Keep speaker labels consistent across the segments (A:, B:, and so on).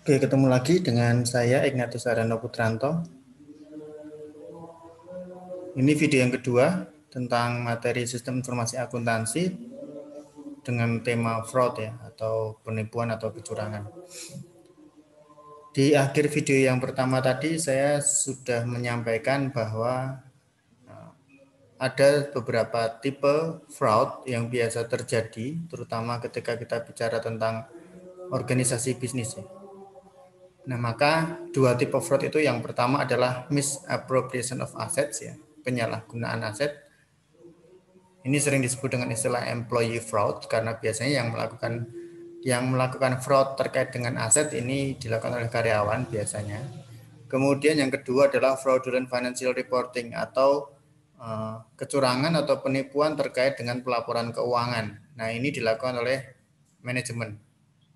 A: Oke, ketemu lagi dengan saya Ignatius Arano Putranto. Ini video yang kedua tentang materi sistem informasi akuntansi dengan tema fraud ya, atau penipuan atau kecurangan. Di akhir video yang pertama tadi saya sudah menyampaikan bahwa ada beberapa tipe fraud yang biasa terjadi, terutama ketika kita bicara tentang organisasi bisnis ya. Nah, maka dua tipe fraud itu, yang pertama adalah misappropriation of assets ya, penyalahgunaan aset. Ini sering disebut dengan istilah employee fraud karena biasanya yang melakukan fraud terkait dengan aset ini dilakukan oleh karyawan biasanya. Kemudian yang kedua adalah fraudulent financial reporting atau kecurangan atau penipuan terkait dengan pelaporan keuangan. Nah, ini dilakukan oleh manajemen.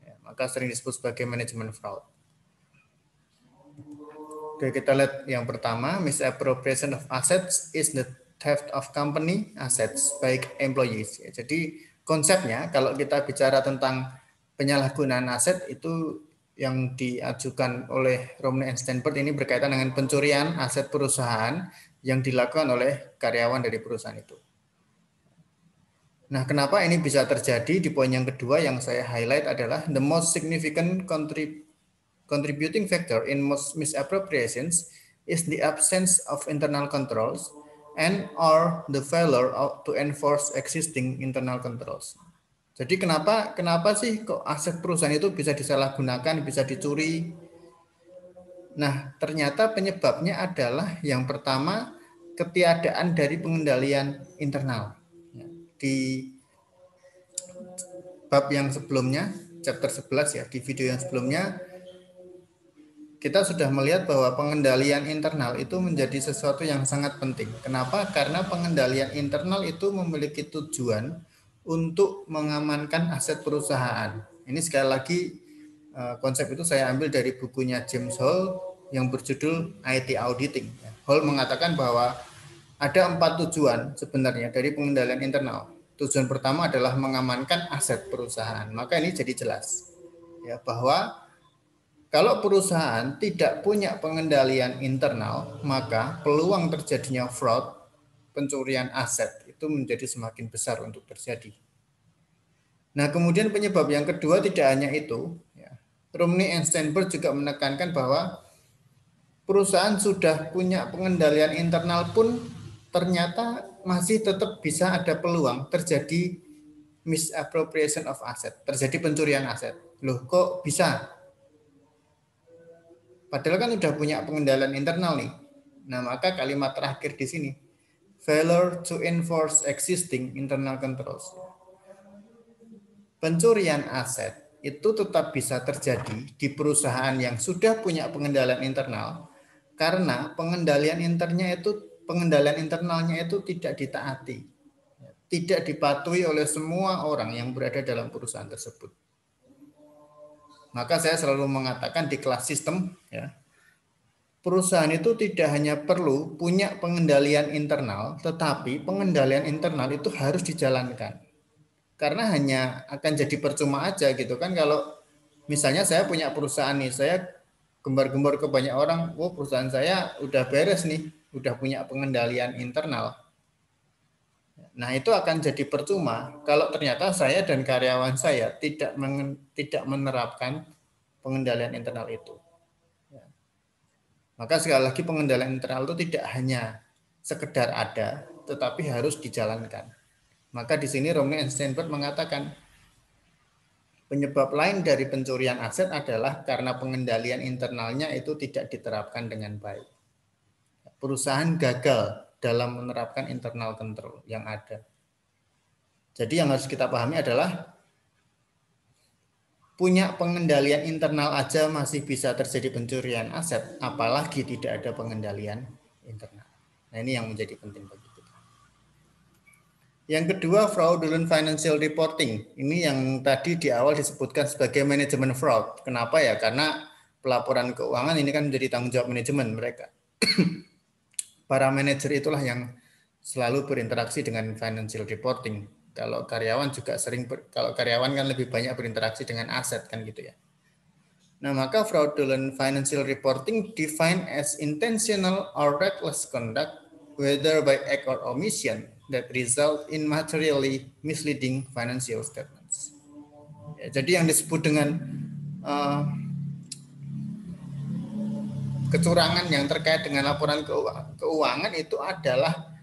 A: Ya, maka sering disebut sebagai manajemen fraud. Oke, kita lihat yang pertama, misappropriation of assets is the theft of company assets by employees. Ya, jadi konsepnya kalau kita bicara tentang penyalahgunaan aset itu yang diajukan oleh Romney and Stanford ini berkaitan dengan pencurian aset perusahaan yang dilakukan oleh karyawan dari perusahaan itu. Nah, kenapa ini bisa terjadi? Di poin yang kedua yang saya highlight adalah the most significant contributing factor in most misappropriations is the absence of internal controls and or the failure to enforce existing internal controls. Jadi kenapa sih kok aset perusahaan itu bisa disalahgunakan, bisa dicuri? Nah, ternyata penyebabnya adalah yang pertama ketiadaan dari pengendalian internal. Di bab yang sebelumnya, chapter 11 ya, di video yang sebelumnya kita sudah melihat bahwa pengendalian internal itu menjadi sesuatu yang sangat penting. Kenapa? Karena pengendalian internal itu memiliki tujuan untuk mengamankan aset perusahaan. Ini sekali lagi konsep itu saya ambil dari bukunya James Hall yang berjudul IT Auditing. Hall mengatakan bahwa ada 4 tujuan sebenarnya dari pengendalian internal. Tujuan pertama adalah mengamankan aset perusahaan. Maka ini jadi jelas ya bahwa kalau perusahaan tidak punya pengendalian internal, maka peluang terjadinya fraud, pencurian aset itu menjadi semakin besar untuk terjadi. Nah, kemudian penyebab yang kedua tidak hanya itu. Romney and Stanford juga menekankan bahwa perusahaan sudah punya pengendalian internal pun ternyata masih tetap bisa ada peluang terjadi misappropriation of asset, terjadi pencurian aset. Loh, kok bisa? Padahal kan udah punya pengendalian internal nih. Nah, maka kalimat terakhir di sini, failure to enforce existing internal controls. Pencurian aset itu tetap bisa terjadi di perusahaan yang sudah punya pengendalian internal karena pengendalian internalnya itu tidak ditaati, tidak dipatuhi oleh semua orang yang berada dalam perusahaan tersebut. Maka saya selalu mengatakan di kelas sistem ya, perusahaan itu tidak hanya perlu punya pengendalian internal, tetapi pengendalian internal itu harus dijalankan. Karena hanya akan jadi percuma aja gitu kan kalau misalnya saya punya perusahaan nih, saya gembar-gembar ke banyak orang, oh perusahaan saya udah beres nih, udah punya pengendalian internal. Nah, itu akan jadi percuma kalau ternyata saya dan karyawan saya tidak menerapkan pengendalian internal itu. Maka sekali lagi pengendalian internal itu tidak hanya sekedar ada, tetapi harus dijalankan. Maka di sini Romney and Stanford mengatakan penyebab lain dari pencurian aset adalah karena pengendalian internalnya itu tidak diterapkan dengan baik. Perusahaan gagal dalam menerapkan internal control yang ada. Jadi yang harus kita pahami adalah punya pengendalian internal aja masih bisa terjadi pencurian aset, apalagi tidak ada pengendalian internal. Nah, ini yang menjadi penting bagi kita. Yang kedua, fraudulent financial reporting. Ini yang tadi di awal disebutkan sebagai manajemen fraud. Kenapa ya? Karena pelaporan keuangan ini kan menjadi tanggung jawab manajemen mereka. Para manajer itulah yang selalu berinteraksi dengan financial reporting. Kalau karyawan juga kalau karyawan kan lebih banyak berinteraksi dengan aset kan gitu ya. Nah, maka fraudulent financial reporting defined as intentional or reckless conduct, whether by act or omission, that result in materially misleading financial statements. Ya, jadi yang disebut dengan kecurangan yang terkait dengan laporan keuangan itu adalah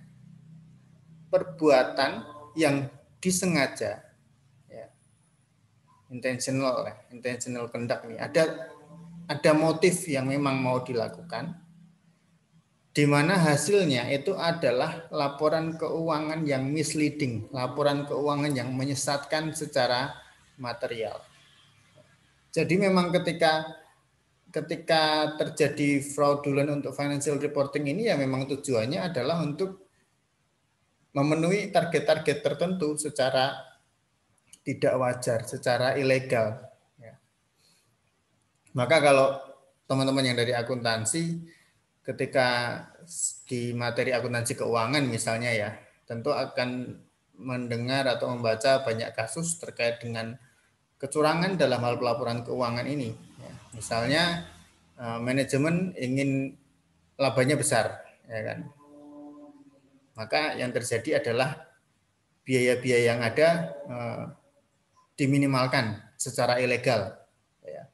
A: perbuatan yang disengaja, ya, intentional conduct nih. Ada motif yang memang mau dilakukan, di mana hasilnya itu adalah laporan keuangan yang misleading, laporan keuangan yang menyesatkan secara material. Jadi memang ketika terjadi fraudulent untuk financial reporting ini, ya memang tujuannya adalah untuk memenuhi target-target tertentu secara tidak wajar, secara ilegal. Ya. Maka kalau teman-teman yang dari akuntansi, ketika di materi akuntansi keuangan misalnya ya, tentu akan mendengar atau membaca banyak kasus terkait dengan kecurangan dalam hal pelaporan keuangan ini. Ya. Misalnya manajemen ingin labanya besar, ya kan? Maka yang terjadi adalah biaya-biaya yang ada diminimalkan secara ilegal, ya,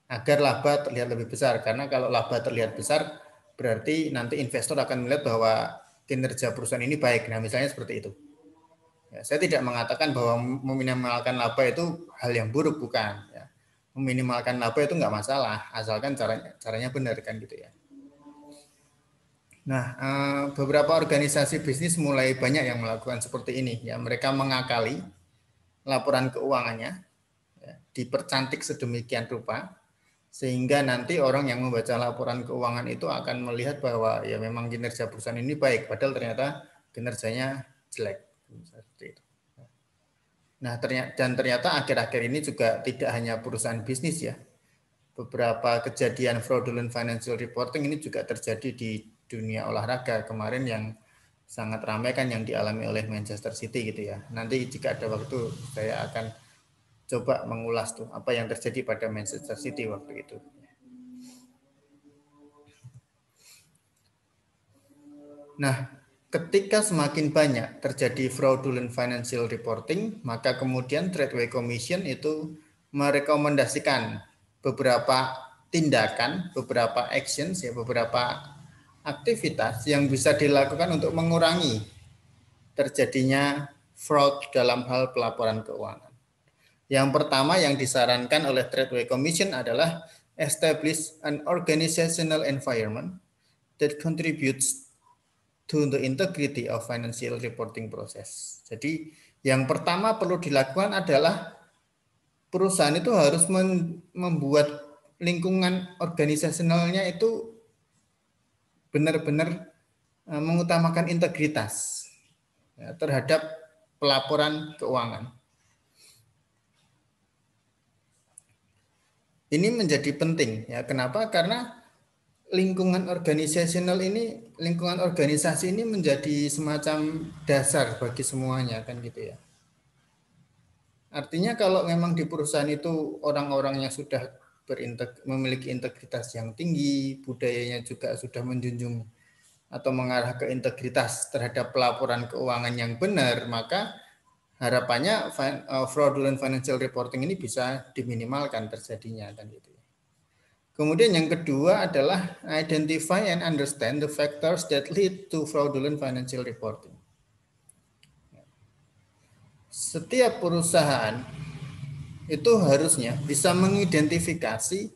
A: agar laba terlihat lebih besar. Karena kalau laba terlihat besar, berarti nanti investor akan melihat bahwa kinerja perusahaan ini baik. Nah, misalnya seperti itu. Ya, saya tidak mengatakan bahwa meminimalkan laba itu hal yang buruk, bukan. Ya. Meminimalkan laba itu nggak masalah, asalkan caranya benar kan gitu ya. Nah, beberapa organisasi bisnis mulai banyak yang melakukan seperti ini. Ya, mereka mengakali laporan keuangannya, ya, dipercantik sedemikian rupa sehingga nanti orang yang membaca laporan keuangan itu akan melihat bahwa ya memang kinerja perusahaan ini baik, padahal ternyata kinerjanya jelek. Seperti itu. Nah, ternyata akhir-akhir ini juga tidak hanya perusahaan bisnis ya. Beberapa kejadian fraudulent financial reporting ini juga terjadi di dunia olahraga kemarin yang sangat ramai kan yang dialami oleh Manchester City gitu ya. Nanti jika ada waktu saya akan coba mengulas tuh apa yang terjadi pada Manchester City waktu itu. Nah, ketika semakin banyak terjadi fraudulent financial reporting, maka kemudian Tradeway Commission itu merekomendasikan beberapa tindakan, beberapa actions ya, beberapa aktivitas yang bisa dilakukan untuk mengurangi terjadinya fraud dalam hal pelaporan keuangan. Yang pertama yang disarankan oleh Tradeway Commission adalah establish an organizational environment that contributes to the integrity of financial reporting process. Jadi yang pertama perlu dilakukan adalah perusahaan itu harus membuat lingkungan organisasionalnya itu benar-benar mengutamakan integritas ya, terhadap pelaporan keuangan. Ini menjadi penting ya. Kenapa? Karena lingkungan organisasional ini, lingkungan organisasi ini menjadi semacam dasar bagi semuanya kan gitu ya. Artinya kalau memang di perusahaan itu orang-orangnya sudah memiliki integritas yang tinggi, budayanya juga sudah menjunjung atau mengarah ke integritas terhadap pelaporan keuangan yang benar, maka harapannya fraudulent financial reporting ini bisa diminimalkan terjadinya kan gitu. Kemudian yang kedua adalah identify and understand the factors that lead to fraudulent financial reporting. Setiap perusahaan itu harusnya bisa mengidentifikasi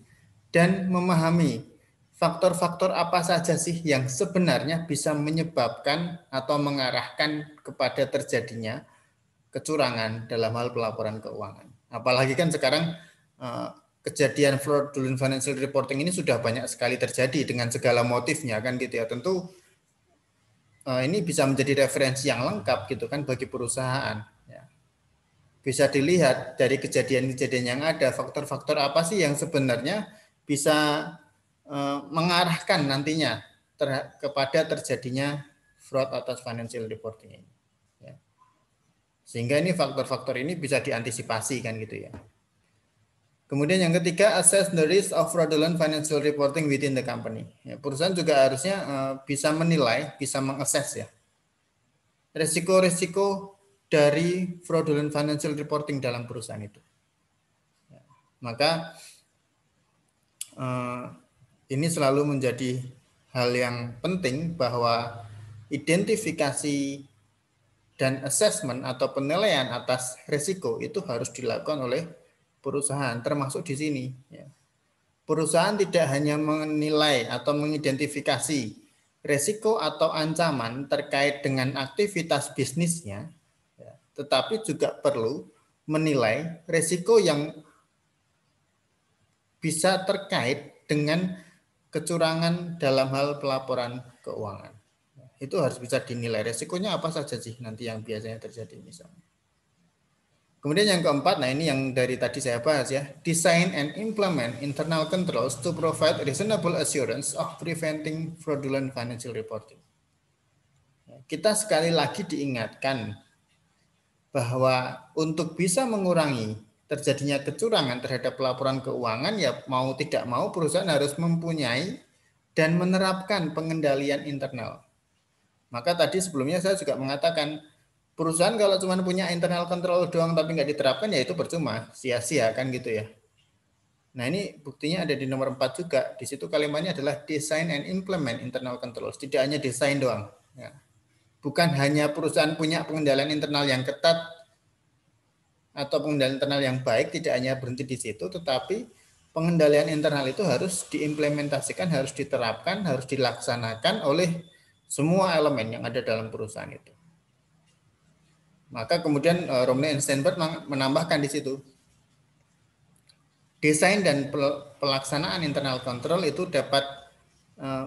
A: dan memahami faktor-faktor apa saja sih yang sebenarnya bisa menyebabkan atau mengarahkan kepada terjadinya kecurangan dalam hal pelaporan keuangan. Apalagi kan sekarang kejadian fraudulent financial reporting ini sudah banyak sekali terjadi dengan segala motifnya kan gitu ya. Tentu ini bisa menjadi referensi yang lengkap gitu kan bagi perusahaan. Ya. Bisa dilihat dari kejadian-kejadian yang ada, faktor-faktor apa sih yang sebenarnya bisa mengarahkan nantinya kepada terjadinya fraud atas financial reporting ini. Sehingga ini faktor-faktor ini bisa diantisipasi kan gitu ya. Kemudian yang ketiga, assess the risk of fraudulent financial reporting within the company. Ya, perusahaan juga harusnya bisa menilai, bisa mengakses ya resiko-resiko dari fraudulent financial reporting dalam perusahaan itu. Ya, maka ini selalu menjadi hal yang penting bahwa identifikasi dan assessment atau penilaian atas risiko itu harus dilakukan oleh perusahaan, termasuk di sini. Ya. Perusahaan tidak hanya menilai atau mengidentifikasi risiko atau ancaman terkait dengan aktivitas bisnisnya, ya, tetapi juga perlu menilai risiko yang bisa terkait dengan kecurangan dalam hal pelaporan keuangan. Itu harus bisa dinilai resikonya apa saja sih nanti yang biasanya terjadi misalnya. Kemudian yang keempat, nah ini yang dari tadi saya bahas ya, design and implement internal controls to provide reasonable assurance of preventing fraudulent financial reporting. Kita sekali lagi diingatkan bahwa untuk bisa mengurangi terjadinya kecurangan terhadap pelaporan keuangan, ya mau tidak mau perusahaan harus mempunyai dan menerapkan pengendalian internal. Maka tadi sebelumnya saya juga mengatakan perusahaan kalau cuma punya internal control doang tapi nggak diterapkan ya itu percuma, sia-sia kan gitu ya. Nah ini buktinya ada di nomor 4 juga. Di situ kalimatnya adalah design and implement internal controls. Tidak hanya desain doang. Ya. Bukan hanya perusahaan punya pengendalian internal yang ketat atau pengendalian internal yang baik, tidak hanya berhenti di situ, tetapi pengendalian internal itu harus diimplementasikan, harus diterapkan, harus dilaksanakan oleh semua elemen yang ada dalam perusahaan itu. Maka kemudian Romney and Steinberg menambahkan di situ, desain dan pelaksanaan internal control itu dapat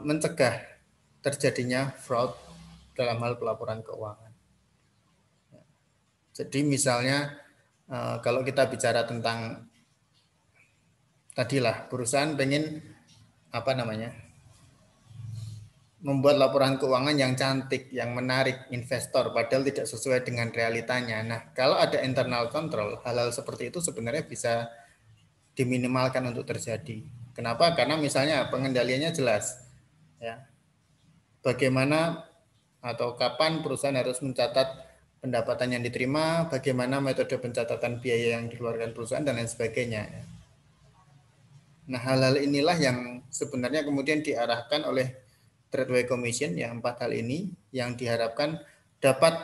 A: mencegah terjadinya fraud dalam hal pelaporan keuangan. Jadi misalnya kalau kita bicara tentang tadilah perusahaan pengen membuat laporan keuangan yang cantik, yang menarik investor, padahal tidak sesuai dengan realitanya. Nah, kalau ada internal control, hal-hal seperti itu sebenarnya bisa diminimalkan untuk terjadi. Kenapa? Karena misalnya pengendaliannya jelas. Ya. Bagaimana atau kapan perusahaan harus mencatat pendapatan yang diterima, bagaimana metode pencatatan biaya yang dikeluarkan perusahaan, dan lain sebagainya. Nah, hal-hal inilah yang sebenarnya kemudian diarahkan oleh Tradeway Commission yang 4 hal ini yang diharapkan dapat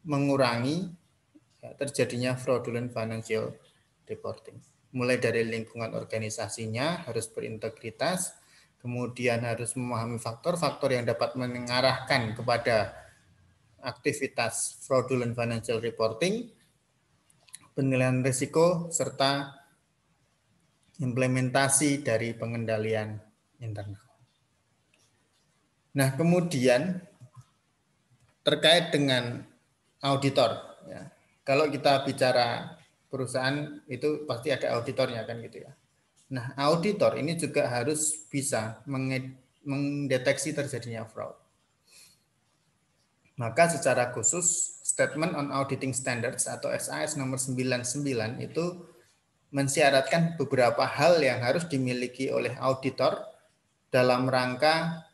A: mengurangi terjadinya fraudulent financial reporting. Mulai dari lingkungan organisasinya harus berintegritas, kemudian harus memahami faktor-faktor yang dapat mengarahkan kepada aktivitas fraudulent financial reporting, penilaian risiko, serta implementasi dari pengendalian internal. Nah, kemudian terkait dengan auditor, ya. Kalau kita bicara perusahaan itu pasti ada auditornya kan gitu ya. Nah, auditor ini juga harus bisa mendeteksi terjadinya fraud. Maka secara khusus Statement on Auditing Standards atau SAS nomor 99 itu mensyaratkan beberapa hal yang harus dimiliki oleh auditor dalam rangka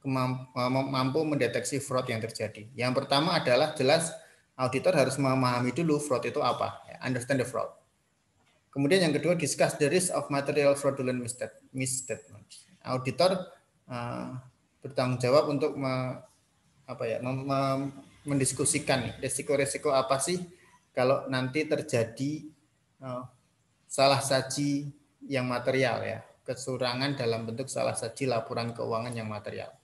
A: mampu mendeteksi fraud yang terjadi. Yang pertama adalah jelas auditor harus memahami dulu fraud itu apa, understand the fraud. Kemudian yang kedua, discuss the risk of material fraudulent misstatement. Auditor bertanggung jawab untuk mendiskusikan risiko-risiko apa sih kalau nanti terjadi salah saji yang material ya, kecurangan dalam bentuk salah saji laporan keuangan yang material.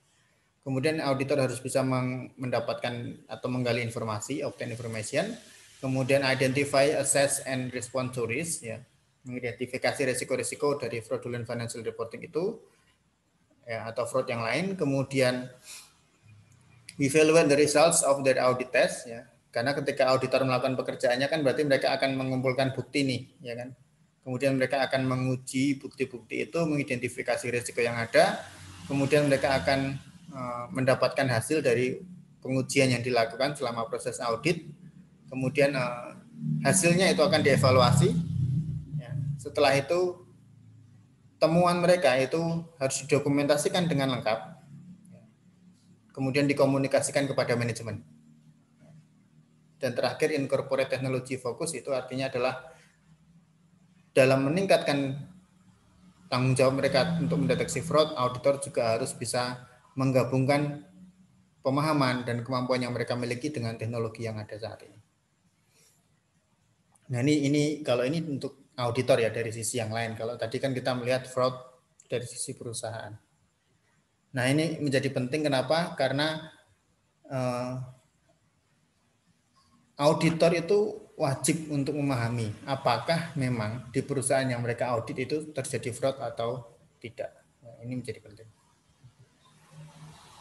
A: Kemudian auditor harus bisa mendapatkan atau menggali informasi, obtain information. Kemudian identify, assess, and respond to risk. Ya. Mengidentifikasi risiko-risiko dari fraudulent financial reporting itu ya, atau fraud yang lain. Kemudian evaluate the results of their audit test. Ya. Karena ketika auditor melakukan pekerjaannya kan berarti mereka akan mengumpulkan bukti nih, ya kan. Kemudian mereka akan menguji bukti-bukti itu, mengidentifikasi risiko yang ada. Kemudian mereka akan mendapatkan hasil dari pengujian yang dilakukan selama proses audit. Kemudian hasilnya itu akan dievaluasi ya, Setelah itu temuan mereka itu harus didokumentasikan dengan lengkap, kemudian dikomunikasikan kepada manajemen. Dan terakhir incorporate technology focus itu artinya adalah dalam meningkatkan tanggung jawab mereka untuk mendeteksi fraud, auditor juga harus bisa menggabungkan pemahaman dan kemampuan yang mereka miliki dengan teknologi yang ada saat ini. Nah ini kalau ini untuk auditor ya dari sisi yang lain. Kalau tadi kan kita melihat fraud dari sisi perusahaan. Nah ini menjadi penting kenapa? Karena auditor itu wajib untuk memahami apakah memang di perusahaan yang mereka audit itu terjadi fraud atau tidak. Nah, ini menjadi penting.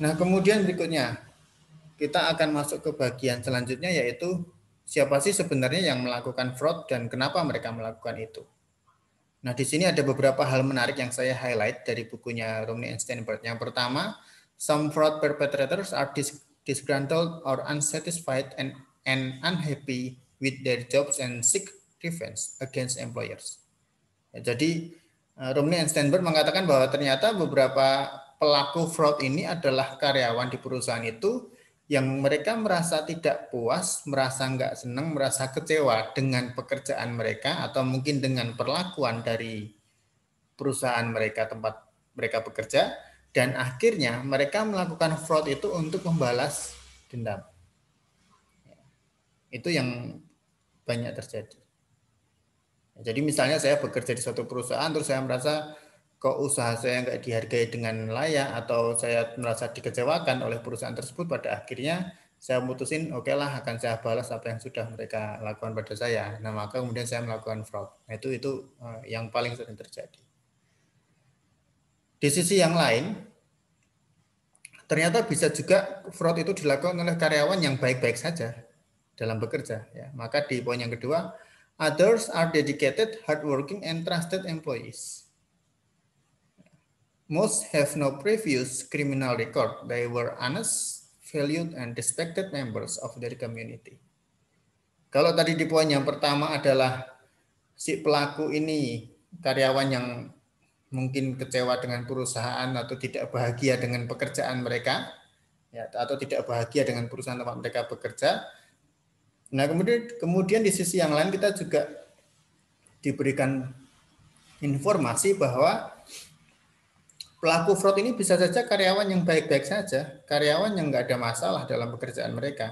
A: Nah kemudian berikutnya kita akan masuk ke bagian selanjutnya yaitu siapa sih sebenarnya yang melakukan fraud dan kenapa mereka melakukan itu. Nah, di sini ada beberapa hal menarik yang saya highlight dari bukunya Romney and Steinberg. Yang pertama, some fraud perpetrators are disgruntled or unsatisfied and unhappy with their jobs and seek revenge against employers. Ya, jadi, Romney and Steinberg mengatakan bahwa ternyata beberapa pelaku fraud ini adalah karyawan di perusahaan itu yang mereka merasa tidak puas, merasa nggak senang, merasa kecewa dengan pekerjaan mereka atau mungkin dengan perlakuan dari perusahaan mereka tempat mereka bekerja dan akhirnya mereka melakukan fraud itu untuk membalas dendam. Itu yang banyak terjadi. Jadi misalnya saya bekerja di suatu perusahaan terus saya merasa kok usaha saya nggak dihargai dengan layak atau saya merasa dikecewakan oleh perusahaan tersebut, pada akhirnya saya memutusin oke lah akan saya balas apa yang sudah mereka lakukan pada saya. Nah maka kemudian saya melakukan fraud. Nah, itu yang paling sering terjadi. Di sisi yang lain, ternyata bisa juga fraud itu dilakukan oleh karyawan yang baik-baik saja dalam bekerja. Ya. Maka di poin yang kedua, others are dedicated, hardworking, and trusted employees. Most have no previous criminal record. They were honest, valued, and respected members of their community. Kalau tadi di poin yang pertama adalah si pelaku ini karyawan yang mungkin kecewa dengan perusahaan atau tidak bahagia dengan pekerjaan mereka, ya, atau tidak bahagia dengan perusahaan tempat mereka bekerja. Nah kemudian di sisi yang lain kita juga diberikan informasi bahwa pelaku fraud ini bisa saja karyawan yang baik-baik saja, karyawan yang nggak ada masalah dalam pekerjaan mereka.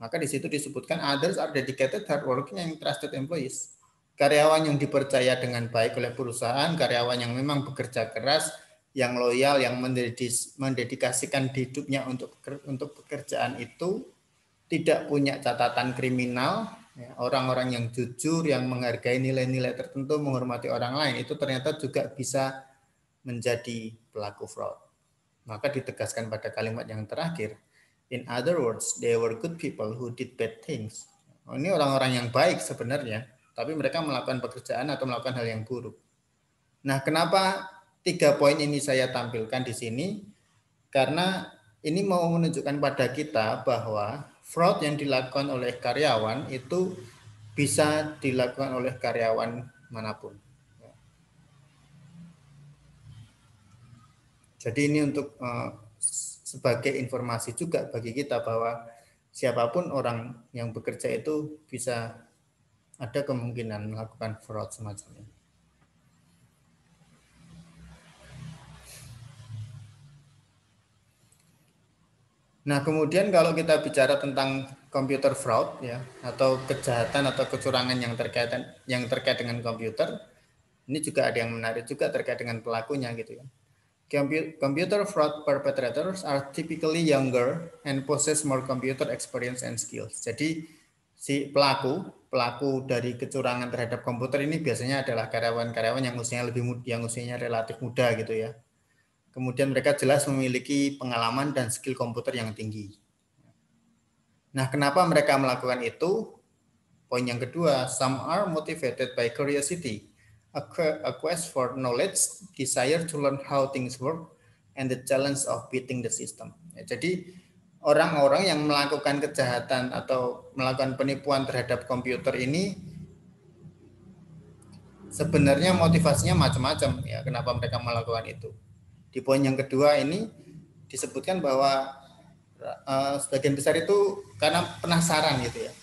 A: Maka di situ disebutkan others are dedicated, hardworking, and trusted employees. Karyawan yang dipercaya dengan baik oleh perusahaan, karyawan yang memang bekerja keras, yang loyal, yang mendedikasikan hidupnya untuk pekerjaan itu, tidak punya catatan kriminal, orang-orang yang jujur, yang menghargai nilai-nilai tertentu, menghormati orang lain, itu ternyata juga bisa menjadi pelaku fraud. Maka ditegaskan pada kalimat yang terakhir, in other words, they were good people who did bad things. Ini orang-orang yang baik sebenarnya, tapi mereka melakukan pekerjaan atau melakukan hal yang buruk. Nah, kenapa 3 poin ini saya tampilkan di sini? Karena ini mau menunjukkan pada kita bahwa fraud yang dilakukan oleh karyawan itu bisa dilakukan oleh karyawan manapun. Jadi ini untuk sebagai informasi juga bagi kita bahwa siapapun orang yang bekerja itu bisa ada kemungkinan melakukan fraud semacam ini. Nah, kemudian kalau kita bicara tentang computer fraud ya atau kejahatan atau kecurangan yang terkait dengan komputer, ini juga ada yang menarik juga terkait dengan pelakunya gitu ya. Computer fraud perpetrators are typically younger and possess more computer experience and skills. Jadi si pelaku dari kecurangan terhadap komputer ini biasanya adalah karyawan-karyawan yang usianya relatif muda gitu ya. Kemudian mereka jelas memiliki pengalaman dan skill komputer yang tinggi. Nah, kenapa mereka melakukan itu? Poin yang kedua, some are motivated by curiosity, a quest for knowledge, desire to learn how things work, and the challenge of beating the system. Ya, jadi orang-orang yang melakukan kejahatan atau melakukan penipuan terhadap komputer ini sebenarnya motivasinya macam-macam ya, kenapa mereka melakukan itu. Di poin yang kedua ini disebutkan bahwa sebagian besar itu karena penasaran gitu ya.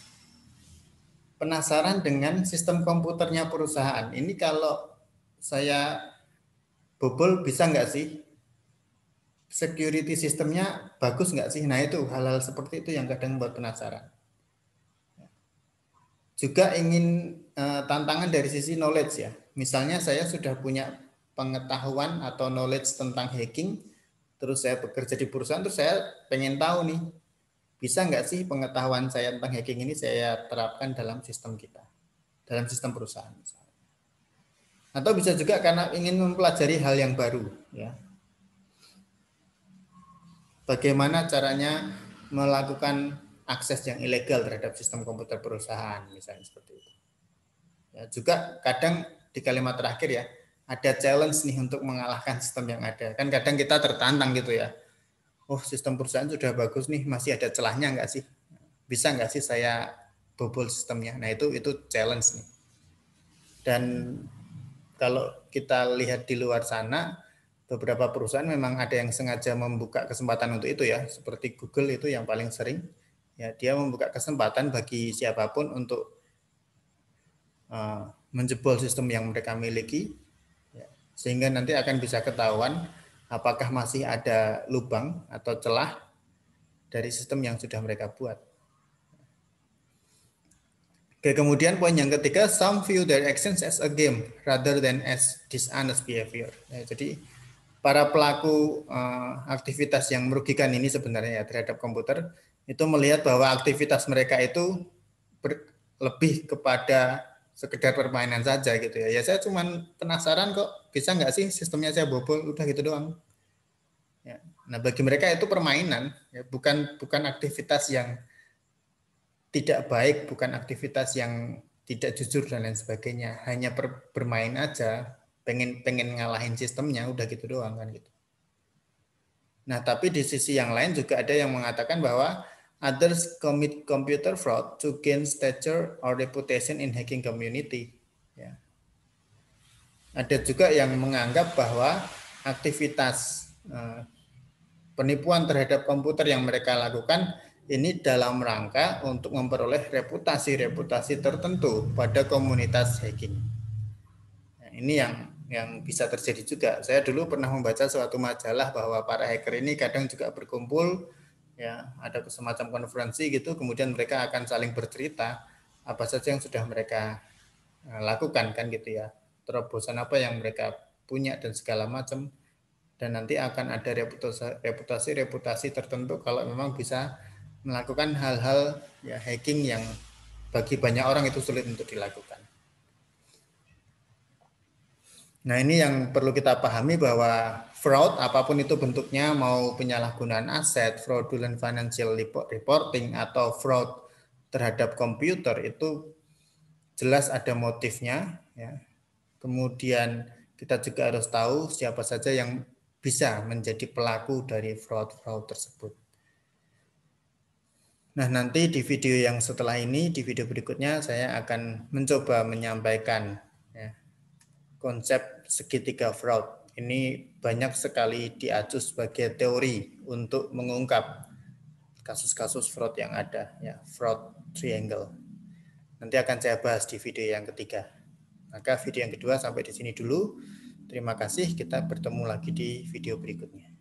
A: Penasaran dengan sistem komputernya perusahaan. Ini kalau saya bobol bisa nggak sih? Security sistemnya bagus nggak sih? Nah itu hal-hal seperti itu yang kadang membuat penasaran. Juga ingin tantangan dari sisi knowledge ya. Misalnya saya sudah punya pengetahuan atau knowledge tentang hacking, terus saya bekerja di perusahaan, terus saya pengen tahu nih, bisa nggak sih pengetahuan saya tentang hacking ini saya terapkan dalam sistem kita, dalam sistem perusahaan. Atau bisa juga karena ingin mempelajari hal yang baru, ya. Bagaimana caranya melakukan akses yang ilegal terhadap sistem komputer perusahaan, misalnya seperti itu. Ya, juga kadang di kalimat terakhir ya, ada challenge nih untuk mengalahkan sistem yang ada. Kan kadang kita tertantang gitu ya. Oh, sistem perusahaan sudah bagus nih, masih ada celahnya nggak sih? Bisa nggak sih saya bobol sistemnya? Nah, itu challenge nih. Dan kalau kita lihat di luar sana, beberapa perusahaan memang ada yang sengaja membuka kesempatan untuk itu ya, seperti Google itu yang paling sering. Ya, dia membuka kesempatan bagi siapapun untuk menjebol sistem yang mereka miliki, ya, sehingga nanti akan bisa ketahuan apakah masih ada lubang atau celah dari sistem yang sudah mereka buat. Oke, kemudian poin yang ketiga, some view their actions as a game rather than as dishonest behavior. Ya, jadi para pelaku aktivitas yang merugikan ini sebenarnya ya terhadap komputer itu melihat bahwa aktivitas mereka itu lebih kepada sekedar permainan saja gitu ya. Ya saya cuma penasaran kok bisa nggak sih sistemnya saya bobol, udah gitu doang. Ya. Nah bagi mereka itu permainan, ya, bukan aktivitas yang tidak baik, bukan aktivitas yang tidak jujur dan lain sebagainya. Hanya bermain aja, pengen ngalahin sistemnya, udah gitu doang kan gitu. Nah tapi di sisi yang lain juga ada yang mengatakan bahwa others commit computer fraud to gain stature or reputation in hacking community. Ya. Ada juga yang menganggap bahwa aktivitas penipuan terhadap komputer yang mereka lakukan ini dalam rangka untuk memperoleh reputasi-reputasi tertentu pada komunitas hacking. Nah, ini yang bisa terjadi juga. Saya dulu pernah membaca suatu majalah bahwa para hacker ini kadang juga berkumpul, ya ada semacam konferensi gitu, kemudian mereka akan saling bercerita apa saja yang sudah mereka lakukan kan gitu ya, terobosan apa yang mereka punya dan segala macam. Dan nanti akan ada reputasi tertentu kalau memang bisa melakukan hal-hal ya hacking yang bagi banyak orang itu sulit untuk dilakukan. Nah ini yang perlu kita pahami bahwa fraud apapun itu bentuknya, mau penyalahgunaan aset, fraudulent financial reporting atau fraud terhadap komputer itu jelas ada motifnya ya. Kemudian kita juga harus tahu siapa saja yang bisa menjadi pelaku dari fraud-fraud tersebut. Nah, nanti di video yang setelah ini, di video berikutnya saya akan mencoba menyampaikan ya, konsep segitiga fraud. Ini banyak sekali diacu sebagai teori untuk mengungkap kasus-kasus fraud yang ada, ya, fraud triangle. Nanti akan saya bahas di video yang ketiga. Maka video yang kedua sampai di sini dulu. Terima kasih, kita bertemu lagi di video berikutnya.